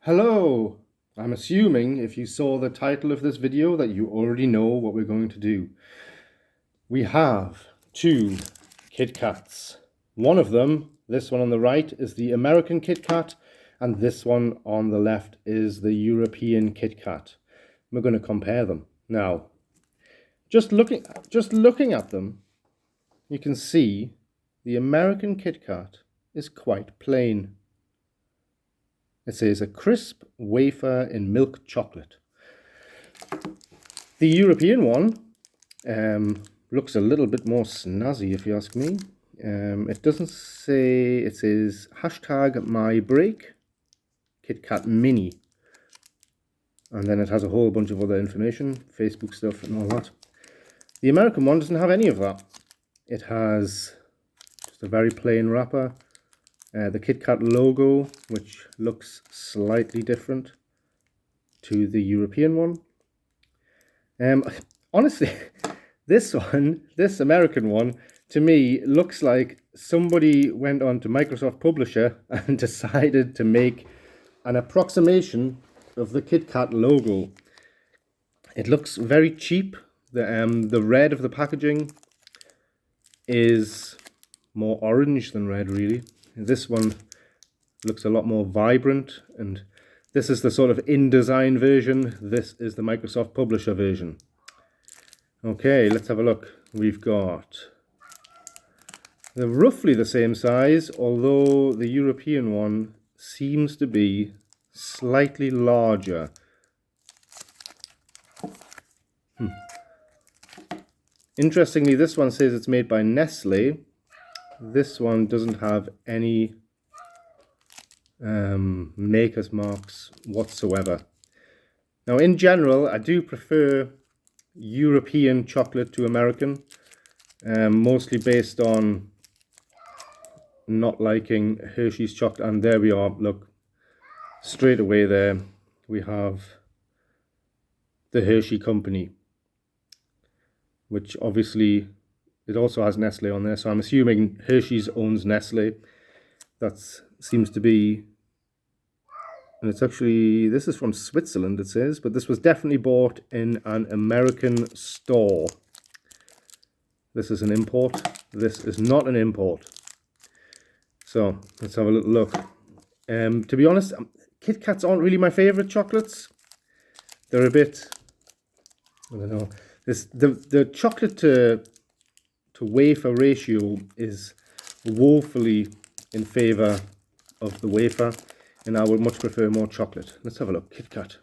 Hello! I'm assuming if you saw the title of this video that you already know what we're going to do. We have two KitKats. One of them, this one on the right, is the American KitKat, and this one on the left is the European KitKat. We're going to compare them. Now, just looking at them, you can see the American KitKat is quite plain. It says a crisp wafer in milk chocolate. The European one looks a little bit more snazzy, if you ask me. It doesn't say, it says #MyBreak, KitKat Mini. And then it has a whole bunch of other information, Facebook stuff and all that. The American one doesn't have any of that. It has just a very plain wrapper. The KitKat logo, which looks slightly different to the European one. Honestly, this American one, to me, looks like somebody went on to Microsoft Publisher and decided to make an approximation of the KitKat logo. It looks very cheap. The red of the packaging is more orange than red, really. This one looks a lot more vibrant, and this is the sort of InDesign version. This is the Microsoft Publisher version. Okay, let's have a look. We've got, they're roughly the same size, although the European one seems to be slightly larger. Interestingly, this one says it's made by Nestle. This one doesn't have any maker's marks whatsoever. Now, in general, I do prefer European chocolate to American, mostly based on not liking Hershey's chocolate. And there we are, look, straight away there we have the Hershey company, which obviously it also has Nestle on there, so I'm assuming Hershey's owns Nestle. That seems to be, and it's actually, this is from Switzerland, it says, but this was definitely bought in an American store. This is an import. This is not an import. So let's have a little look. To be honest, KitKats aren't really my favorite chocolates. They're a bit, I don't know. The chocolate to wafer ratio is woefully in favor of the wafer, and I would much prefer more chocolate. Let's have a look. KitKat.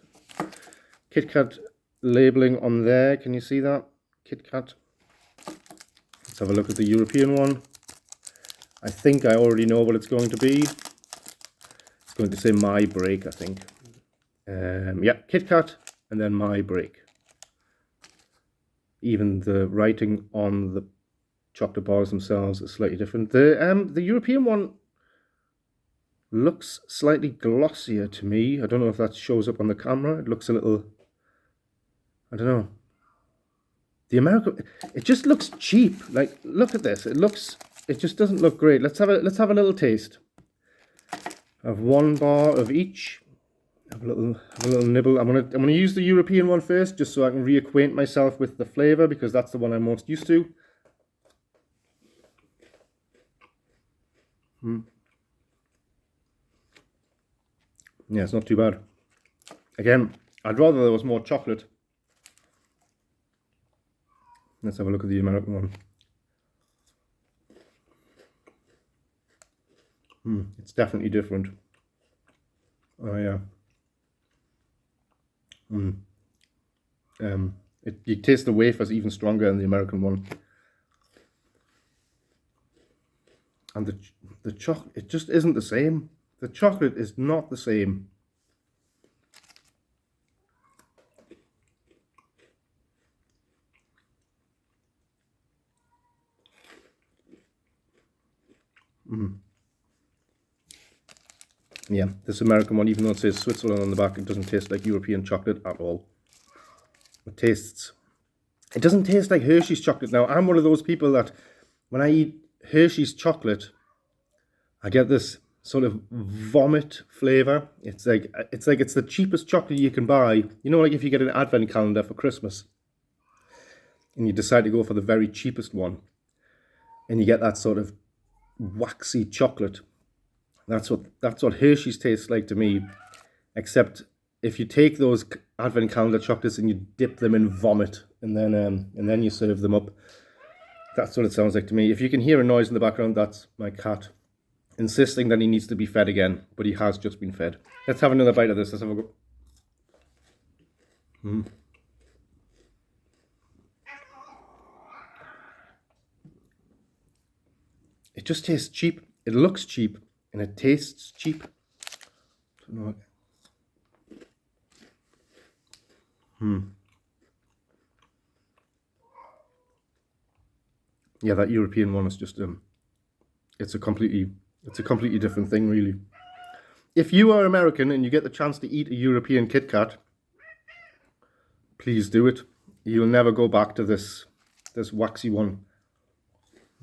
KitKat labeling on there. Can you see that? KitKat. Let's have a look at the European one. I think I already know what it's going to be. It's going to say My Break, I think. Yeah, KitKat and then My Break. Even the writing on the chocolate bars themselves is slightly different. The European one looks slightly glossier to me. I don't know if that shows up on the camera. It looks a little, I don't know. The American, it just looks cheap. Like, look at this. It just doesn't look great. Let's have a little taste of one bar of each. Have a little nibble. I'm gonna use the European one first, just so I can reacquaint myself with the flavor, because that's the one I'm most used to. Yeah, it's not too bad. Again, I'd rather there was more chocolate. Let's have a look at the American one. It's definitely different. Oh yeah. You taste the wafers even stronger in the American one. And the chocolate, it just isn't the same. The chocolate is not the same. Yeah, this American one, even though it says Switzerland on the back, it doesn't taste like European chocolate at all. It doesn't taste like Hershey's chocolate. Now, I'm one of those people that when I eat Hershey's chocolate, I get this sort of vomit flavor. It's like it's the cheapest chocolate you can buy. You know, like if you get an advent calendar for Christmas and you decide to go for the very cheapest one, and you get that sort of waxy chocolate. That's what Hershey's tastes like to me. Except if you take those advent calendar chocolates and you dip them in vomit and then you serve them up. That's what it sounds like to me. If you can hear a noise in the background, that's my cat insisting that he needs to be fed again, but he has just been fed. Let's have another bite of this. Let's have a go. It just tastes cheap. It looks cheap and it tastes cheap. Yeah, that European one is just it's a completely different thing, really. If you are American and you get the chance to eat a European KitKat, please do it. You'll never go back to this waxy one.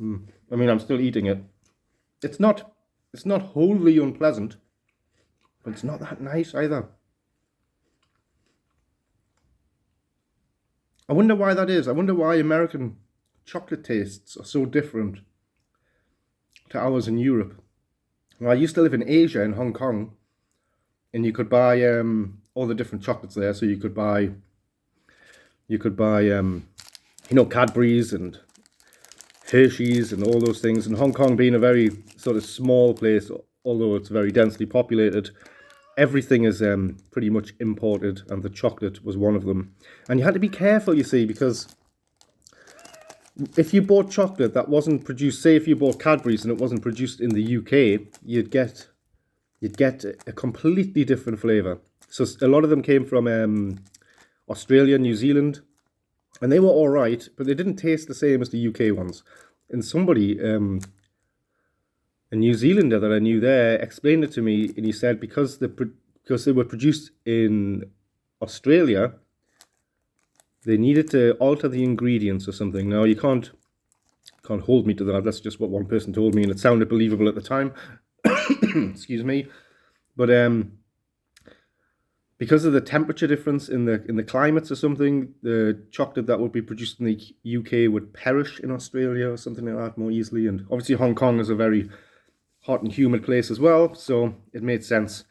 I mean, I'm still eating it. It's not wholly unpleasant, but it's not that nice either. I wonder why that is. I wonder why American chocolate tastes are so different to ours in Europe. Well, I used to live in Asia, in Hong Kong, and you could buy all the different chocolates there. So you could buy you know, Cadbury's and Hershey's and all those things. And Hong Kong being a very sort of small place, although it's very densely populated, everything is pretty much imported, and the chocolate was one of them. And you had to be careful, you see, because if you bought chocolate that wasn't produced, say if you bought Cadbury's and it wasn't produced in the UK, you'd get a completely different flavour. So a lot of them came from Australia, New Zealand, and they were all right, but they didn't taste the same as the UK ones. And somebody, a New Zealander that I knew there, explained it to me, and he said because they were produced in Australia, they needed to alter the ingredients or something. Now, you can't hold me to that. That's just what one person told me, and it sounded believable at the time. Excuse me. But because of the temperature difference in the climates or something, the chocolate that would be produced in the UK would perish in Australia or something like that more easily. And obviously Hong Kong is a very hot and humid place as well, so it made sense.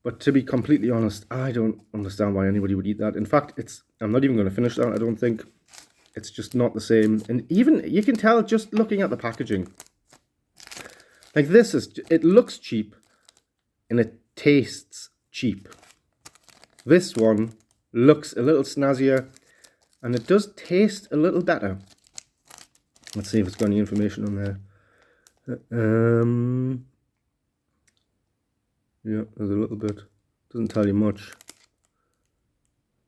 But to be completely honest, I don't understand why anybody would eat that. In fact, I'm not even going to finish that, I don't think. It's just not the same. And even, you can tell just looking at the packaging. Like this it looks cheap and it tastes cheap. This one looks a little snazzier and it does taste a little better. Let's see if it's got any information on there. Yeah, there's a little bit. Doesn't tell you much,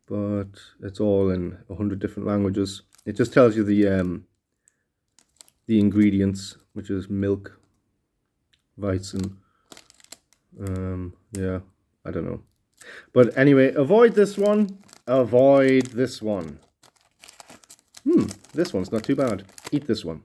but it's all in 100 different languages. It just tells you the ingredients, which is milk, Weizen. Yeah, I don't know. But anyway, avoid this one. Avoid this one. This one's not too bad. Eat this one.